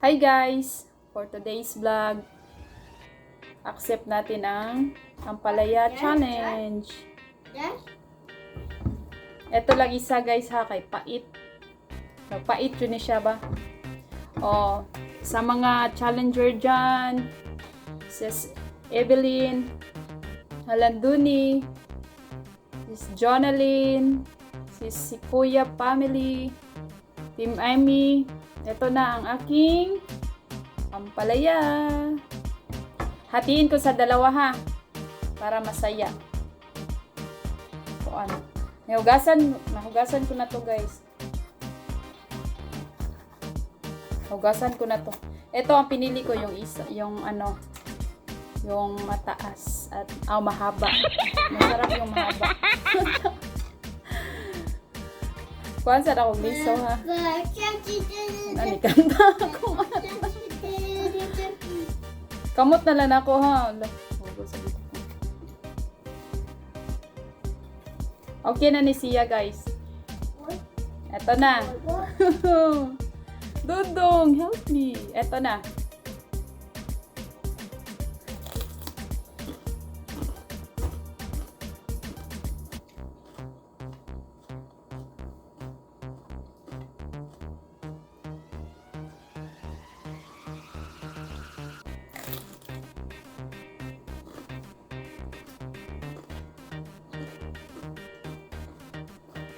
Hi guys! For today's vlog, accept natin ang Ampalaya Challenge. Ito lang isa guys ha, kay pait. Pait yun siya ba? O, sa mga challenger dyan, sis Evelyn, Halanduni, sis Jonalyn, sis si Kuya Family, Team Amy, ito na ang aking ampalaya. Hatiin ko sa dalawa ha, para masaya. So ano, nahugasan ko na to guys. Hugasan ko na to. Ito ang pinili ko, yung isa, yung ano, yung mataas at mahaba. Masarap yung mahaba. Kuhaan sa akong miso ha. Nanikanta ako. Kamot na lang ako ha. Okay na ni siya guys. Eto na. Dudong, help me. Eto na.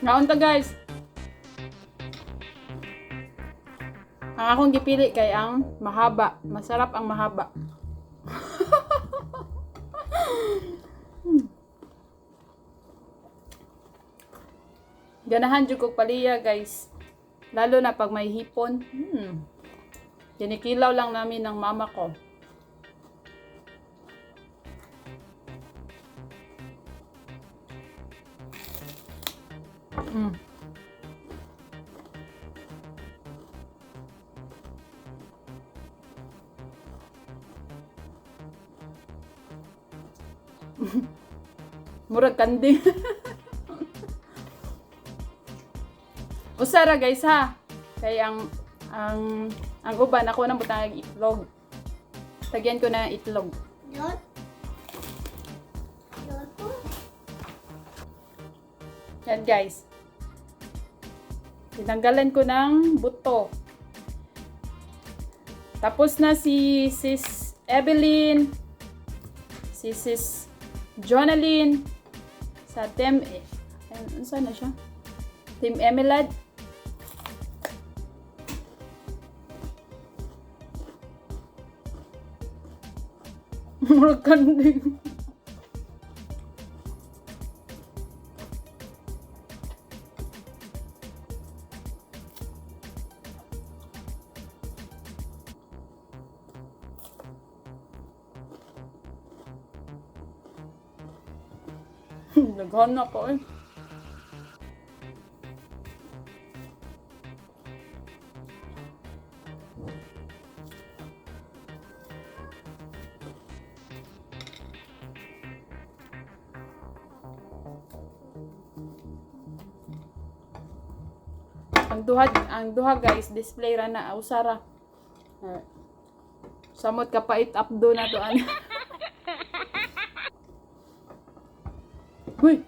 Naunta guys. Ang akong gipili kay ang mahaba. Masarap ang mahaba. Ganahan jud kog paliya guys. Lalo na pag may hipon. Dinikilaw lang namin ng mama ko. Murag kandi. Usara guys ha. Kay ang uban ako nang butang itlog. Tagyan ko na itlog. Yan guys. Tinanggalan ko ng buto. Tapos na si sis Evelyn, si sis Jonalyn, sa Team, saan na siya? Team AIMEELAD. Murag kanding. Naghan na po eh. Ang duha guys, display ra na usara. Samot kapait updo na to ani. Huy.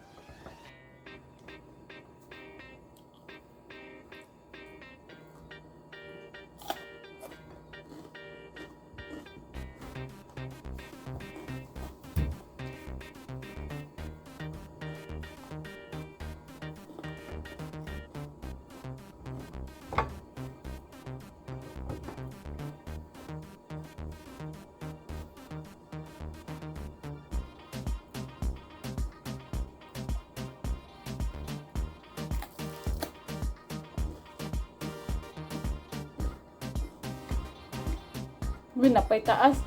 Uy, napay taas.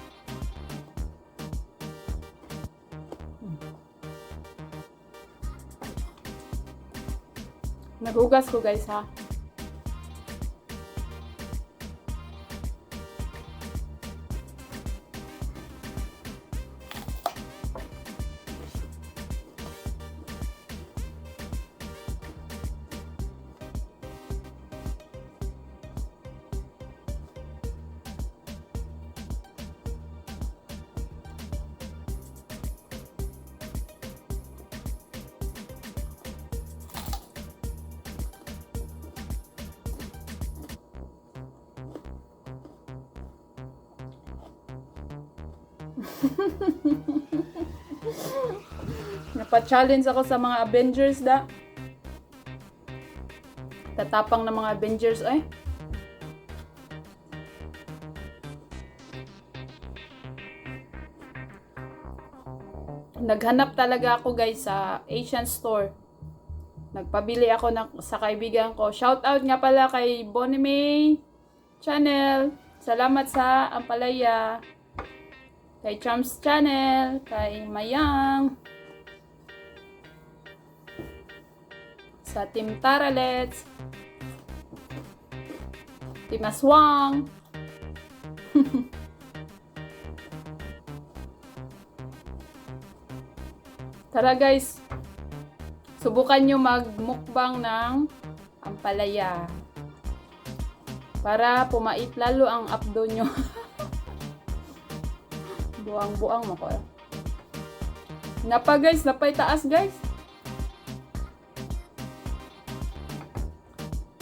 Naghugas ko guys ha. Napa-challenge ako sa mga Avengers da. Tatapang ng mga Avengers ay. Naghanap talaga ako guys sa Asian store. Nagpabili ako sa kaibigan ko. Shout out nga pala kay Bonnie May Channel. Salamat sa Ampalaya. Kay Charms Channel. Kay Mayang. Sa Team Taralets. Team Aswang. Tara guys. Subukan nyo magmukbang ng ampalaya. Para pumait lalo ang abdo nyo. Buang-buang mo ko. Napa guys, napay taas guys.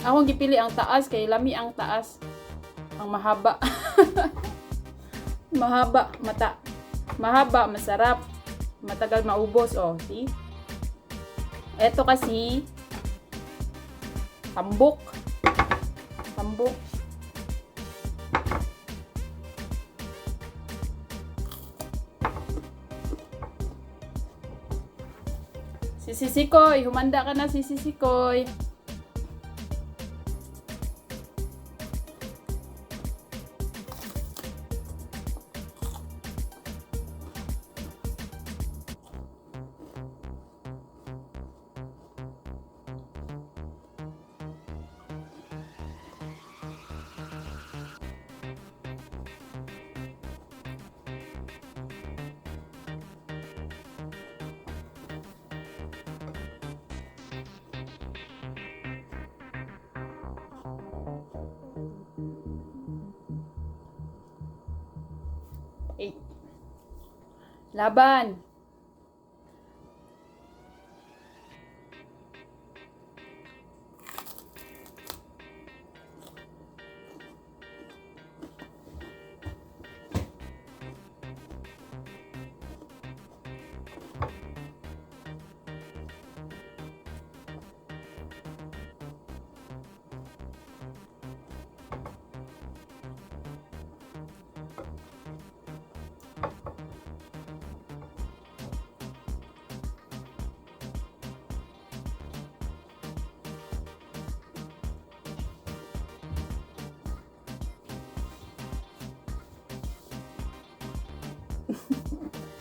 Ako gipili ang taas kay lami ang taas. Ang mahaba. Mahaba, mahaba, masarap. Matagal maubos, oh, see? Ito kasi tambok. Tambok. Si Sisikoy, humanda ka na si Sisikoy. Laban.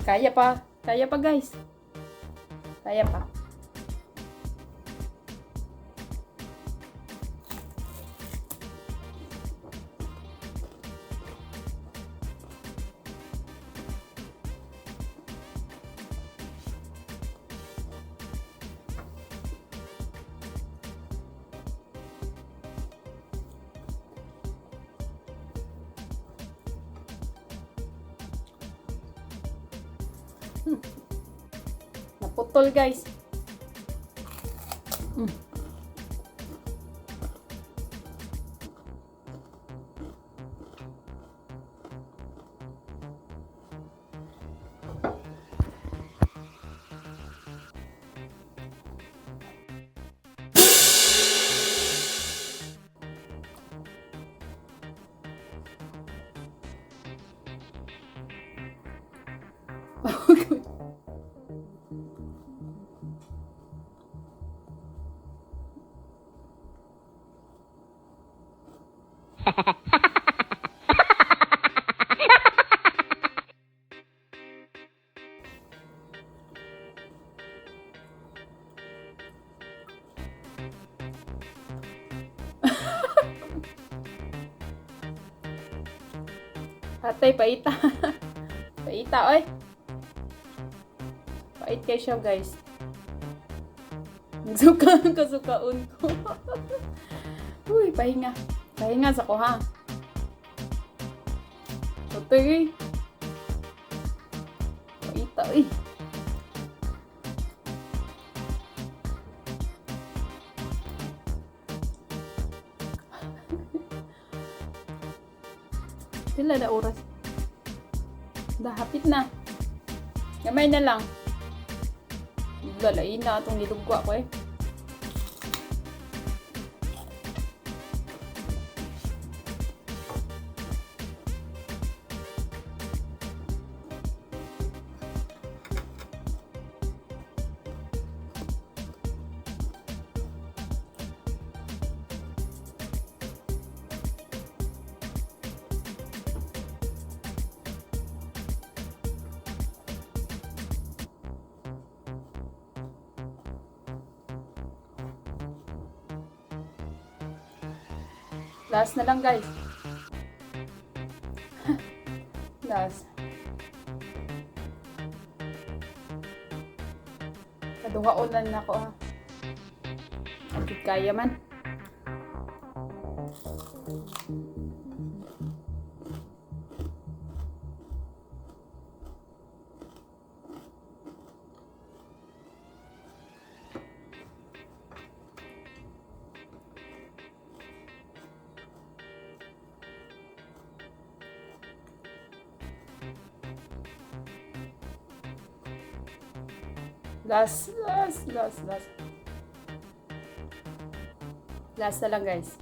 Kaya pa guys. Kaya pa. Naputol guys. Atay, paita. Paita, oy. Pait kayo siya, guys. Nagsuka ang kasukaon ko. Uy, pahinga. Pahinga sa ko, ha. Atay, paita, oy. Pila na oras? Hapit na. Gamay na lang. Lalain na itong nilugwa ko eh. Last na lang guys. Last. Kaduhaonan na ako ha. Agad kaya man. Last. Last na lang guys.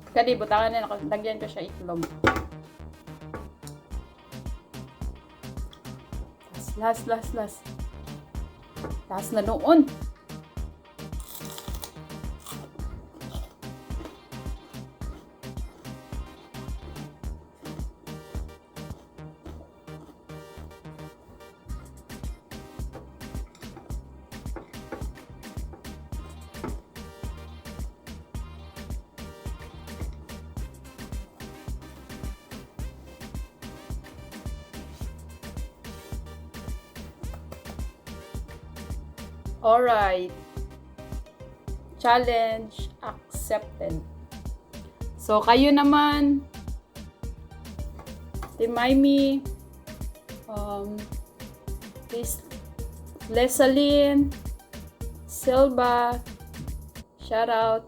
Kadi, butangan na, lagyan ko siya itlog. Last. Last na noon. Alright. Challenge accepted. So, kayo naman, Team Aimee, Lesalyn, Silva, shoutout.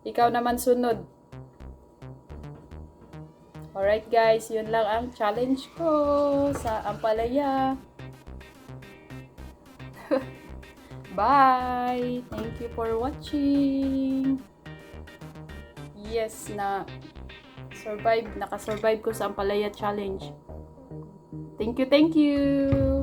Ikaw naman sunod. Alright guys, yun lang ang challenge ko sa Ampalaya. Bye! Thank you for watching. Yes, naka-survive ko sa Ampalaya challenge. Thank you.